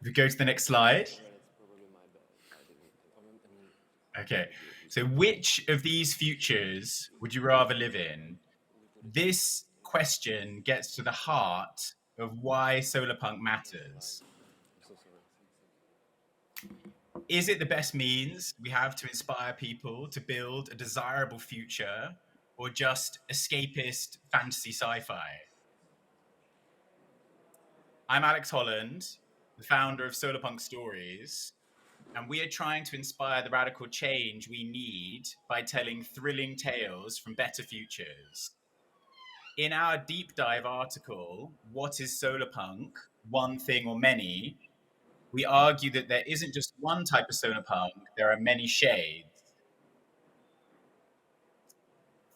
If we go to the next slide. Okay, so which of these futures would you rather live in? This question gets to the heart of why solarpunk matters. Is it the best means we have to inspire people to build a desirable future, or just escapist fantasy sci-fi? I'm Alex Holland, the founder of Solarpunk Stories, and we are trying to inspire the radical change we need by telling thrilling tales from better futures. In our deep dive article, What is Solarpunk? One Thing or Many? We argue that there isn't just one type of solarpunk, there are many shades.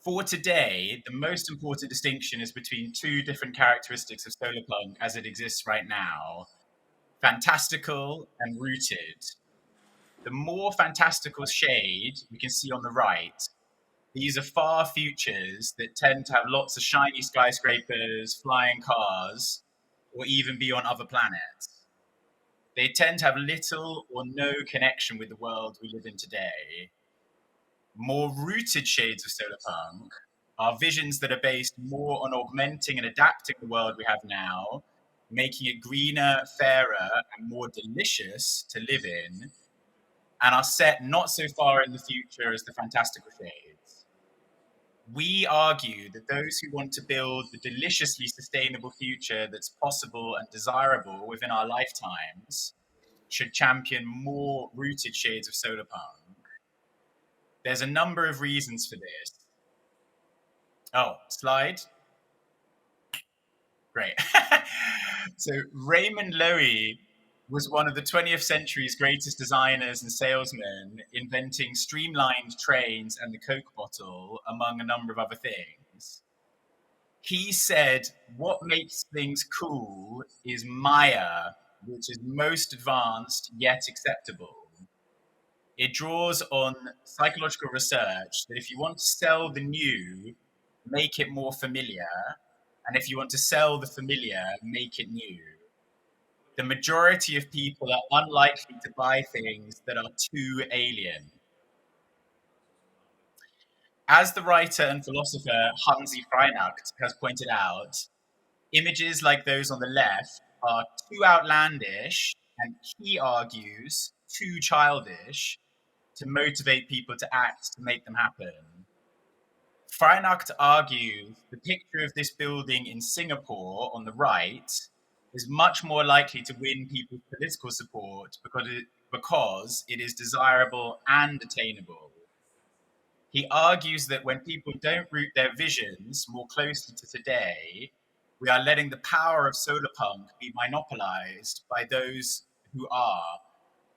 For today, the most important distinction is between two different characteristics of solarpunk as it exists right now: fantastical and rooted. The more fantastical shade we can see on the right. These are far futures that tend to have lots of shiny skyscrapers, flying cars, or even be on other planets. They tend to have little or no connection with the world we live in today. More rooted shades of solarpunk are visions that are based more on augmenting and adapting the world we have now, making it greener, fairer, and more delicious to live in, and are set not so far in the future as the fantastical shades. We argue that those who want to build the deliciously sustainable future that's possible and desirable within our lifetimes should champion more rooted shades of solarpunk. There's a number of reasons for this. Oh, slide. Great. So Raymond Loewy was one of the 20th century's greatest designers and salesmen, inventing streamlined trains and the Coke bottle, among a number of other things. He said, what makes things cool is Maya, which is most advanced yet acceptable. It draws on psychological research that if you want to sell the new, make it more familiar. And if you want to sell the familiar, make it new. The majority of people are unlikely to buy things that are too alien. As the writer and philosopher Hansi Freinacht has pointed out, images like those on the left are too outlandish and, he argues, too childish to motivate people to act to make them happen. Freinacht argues the picture of this building in Singapore on the right is much more likely to win people's political support because it is desirable and attainable. He argues that when people don't root their visions more closely to today, we are letting the power of solarpunk be monopolized by those who are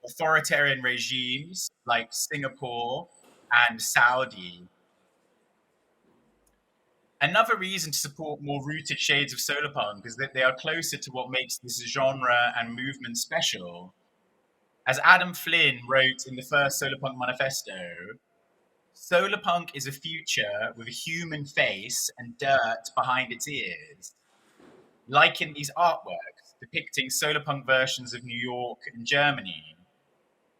authoritarian regimes like Singapore and Saudi. Another reason to support more rooted shades of solarpunk is that they are closer to what makes this genre and movement special. As Adam Flynn wrote in the first Solarpunk manifesto, solarpunk is a future with a human face and dirt behind its ears. Like in these artworks depicting solarpunk versions of New York and Germany,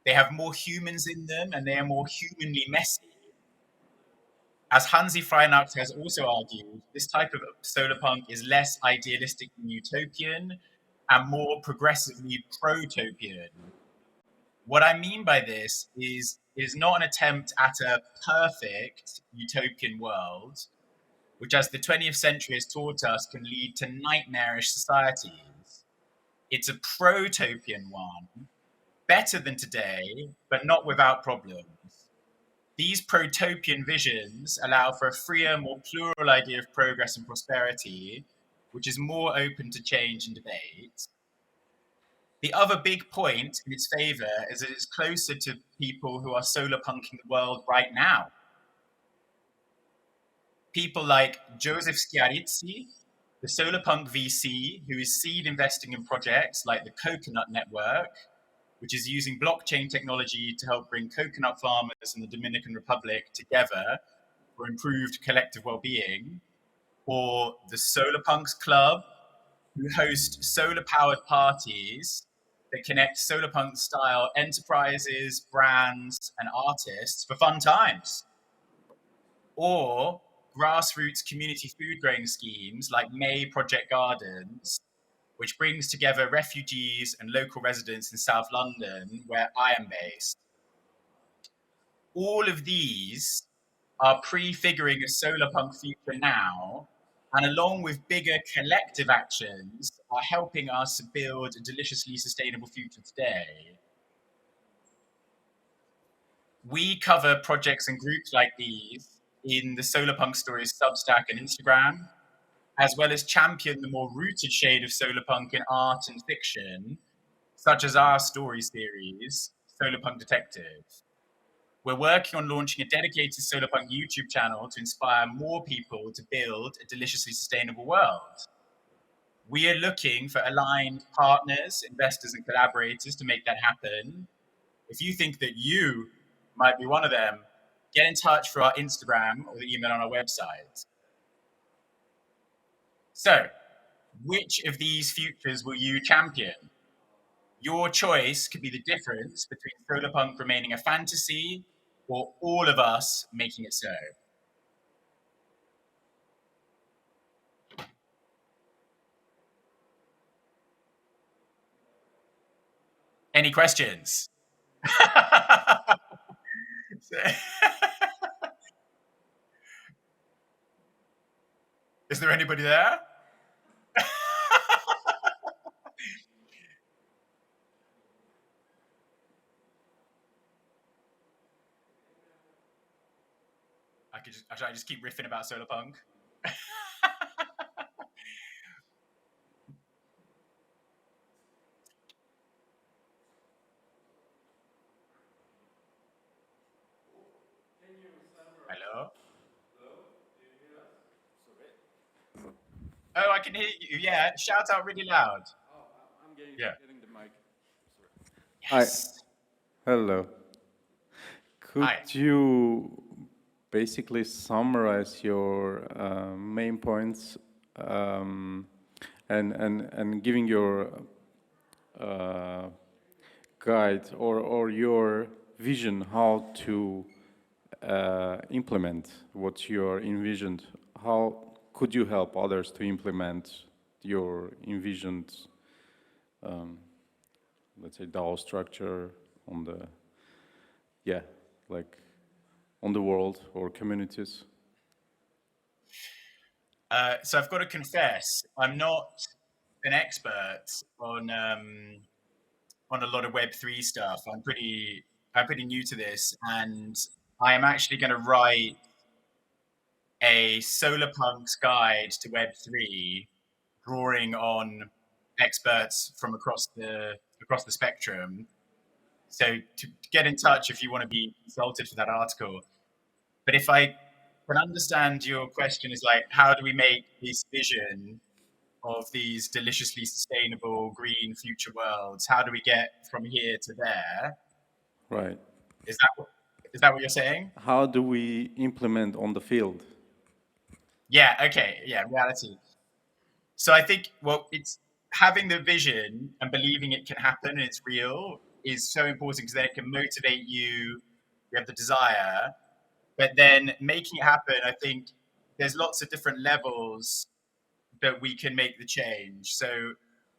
they have more humans in them and they are more humanly messy. As Hansi Freinacht has also argued, this type of solarpunk is less idealistic than utopian and more progressively protopian. What I mean by this is it is not an attempt at a perfect utopian world, which, as the 20th century has taught us, can lead to nightmarish societies. It's a protopian one, better than today, but not without problems. These protopian visions allow for a freer, more plural idea of progress and prosperity, which is more open to change and debate. The other big point in its favour is that it's closer to people who are solar punking the world right now. People like Joseph Schiarizzi, the solar punk VC, who is seed investing in projects like the Coconut Network, which is using blockchain technology to help bring coconut farmers in the Dominican Republic together for improved collective well-being, or the Solar Punks Club, who host solar-powered parties that connects solarpunk style enterprises, brands, and artists for fun times. Or grassroots community food growing schemes like May Project Gardens, which brings together refugees and local residents in South London, where I am based. All of these are prefiguring a solarpunk future now, and along with bigger collective actions, are helping us build a deliciously sustainable future today. We cover projects and groups like these in the Solarpunk Stories Substack and Instagram, as well as champion the more rooted shade of solarpunk in art and fiction, such as our story series, Solarpunk Detective. We're working on launching a dedicated solarpunk YouTube channel to inspire more people to build a deliciously sustainable world. We are looking for aligned partners, investors, and collaborators to make that happen. If you think that you might be one of them, get in touch through our Instagram or the email on our website. So, which of these futures will you champion? Your choice could be the difference between solarpunk remaining a fantasy or all of us making it so. Any questions? Is there anybody there? Should I just keep riffing about solarpunk? Hello? Oh, I can hear you. Yeah, shout out really loud. I'm getting, Yeah. getting the mic. Yes. Hi. Hello. Could Hi. you basically summarize your main points and giving your guide or your vision how to implement what you envisioned? How could you help others to implement your envisioned, let's say, DAO structure on the, yeah, like on the world or communities? So I've got to confess, I'm not an expert on a lot of Web3 stuff. I'm pretty new to this, and I am actually going to write a solarpunks guide to Web3, drawing on experts from across the spectrum. So to get in touch if you want to be consulted for that article. But if I can understand your question is like, how do we make this vision of these deliciously sustainable green future worlds? How do we get from here to there? Right. Is that what you're saying? How do we implement on the field? Yeah. Okay. Yeah. Reality. So I think, well, it's having the vision and believing it can happen and it's real is so important because then it can motivate you. You have the desire, but then making it happen, I think there's lots of different levels that we can make the change. So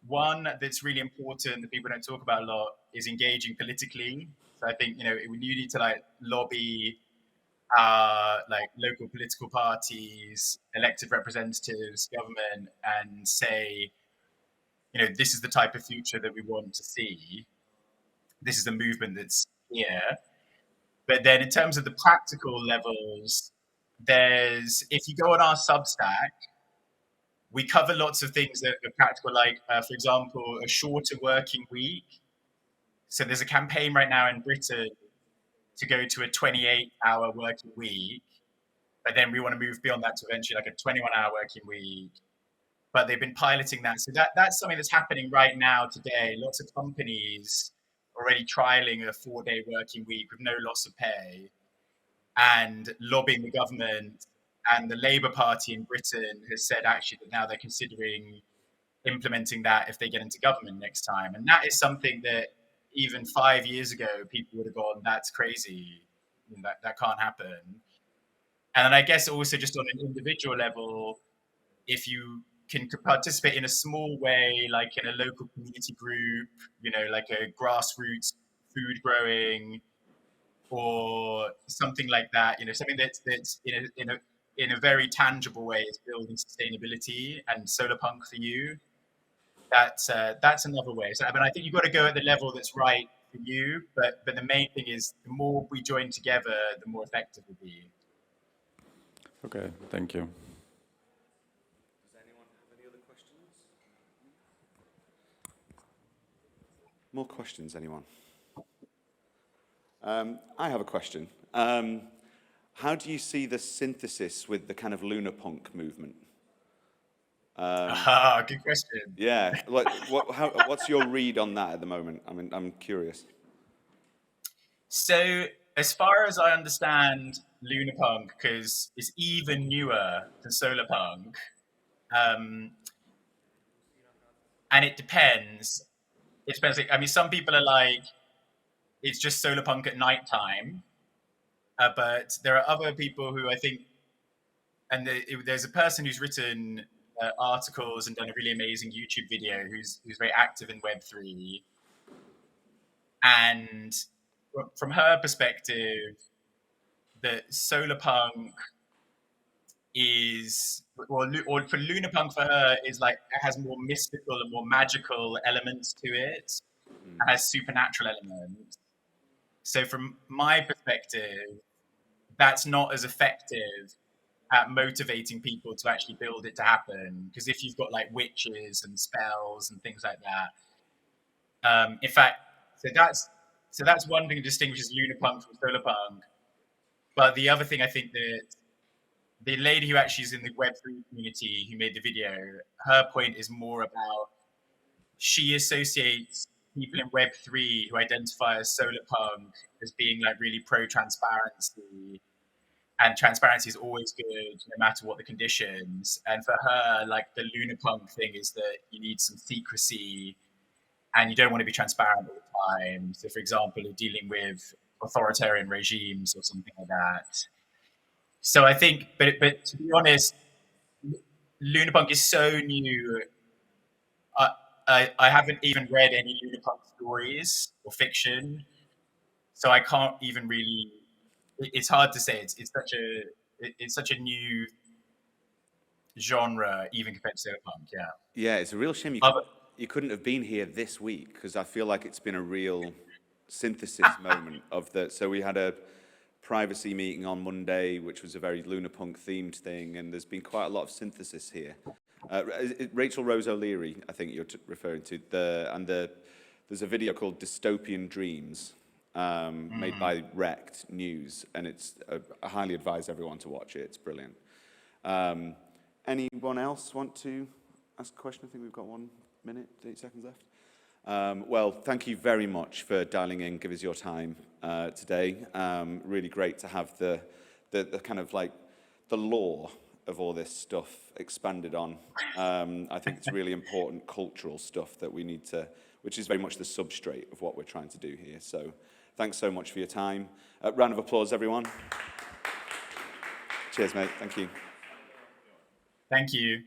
one that's really important that people don't talk about a lot is engaging politically. So I think, you need to like lobby like local political parties, elected representatives, government, and say, this is the type of future that we want to see. This is the movement that's here. But then in terms of the practical levels, if you go on our Substack, we cover lots of things that are practical, like, for example, a shorter working week. So there's a campaign right now in Britain to go to a 28-hour working week, but then we want to move beyond that to eventually like a 21-hour working week. But they've been piloting that. So that's something that's happening right now today. Lots of companies already trialing a 4-day working week with no loss of pay and lobbying the government. And the Labour Party in Britain has said actually that now they're considering implementing that if they get into government next time. And that is something that even 5 years ago, people would have gone, that's crazy. That can't happen. And then I guess also just on an individual level, if you can participate in a small way, like in a local community group, like a grassroots food growing or something like that, something that's in a very tangible way is building sustainability and solar punk for you. That's another way. So, I mean, I think you've got to go at the level that's right for you, but the main thing is the more we join together, the more effective we'll be. Okay, thank you. Does anyone have any other questions? More questions, anyone? I have a question. How do you see the synthesis with the kind of lunar punk movement? Good question. Yeah, what's your read on that at the moment? I mean, I'm curious. So, as far as I understand lunar punk, because it's even newer than solar punk, and it depends. It depends. I mean, some people are like, it's just solar punk at nighttime, but there are other people who I think, and there's a person who's written articles and done a really amazing YouTube video who's very active in Web3, and from her perspective, that solar punk is, or for lunar punk for her is like, it has more mystical and more magical elements to it. It has supernatural elements. So from my perspective, that's not as effective at motivating people to actually build it to happen. Because if you've got like witches and spells and things like that, in fact, so that's one thing that distinguishes lunar punk from solar punk. But the other thing I think that the lady who actually is in the Web3 community who made the video, her point is more about, she associates people in Web3 who identify as solar punk as being like really pro transparency, and transparency is always good no matter what the conditions. And for her, like the lunar punk thing is that you need some secrecy and you don't want to be transparent all the time. So, for example, you're dealing with authoritarian regimes or something like that. So I think, but to be honest, lunar punk is so new. I haven't even read any lunar punk stories or fiction, so I can't even really. It's hard to say. It's such a new genre, even compared to solar punk. Yeah. Yeah, it's a real shame you couldn't have been here this week, because I feel like it's been a real synthesis moment of the. So we had a privacy meeting on Monday, which was a very lunar punk themed thing, and there's been quite a lot of synthesis here. Rachel Rose O'Leary, I think you're referring to, there's a video called Dystopian Dreams, made by Wrecked News, and I highly advise everyone to watch it. It's brilliant. Anyone else want to ask a question? I think we've got 1 minute, 8 seconds left. Well, thank you very much for dialing in, give us your time today. Really great to have the kind of like the lore of all this stuff expanded on. I think it's really important cultural stuff that we need to, which is very much the substrate of what we're trying to do here. So thanks so much for your time. Round of applause, everyone. Cheers, mate. Thank you. Thank you.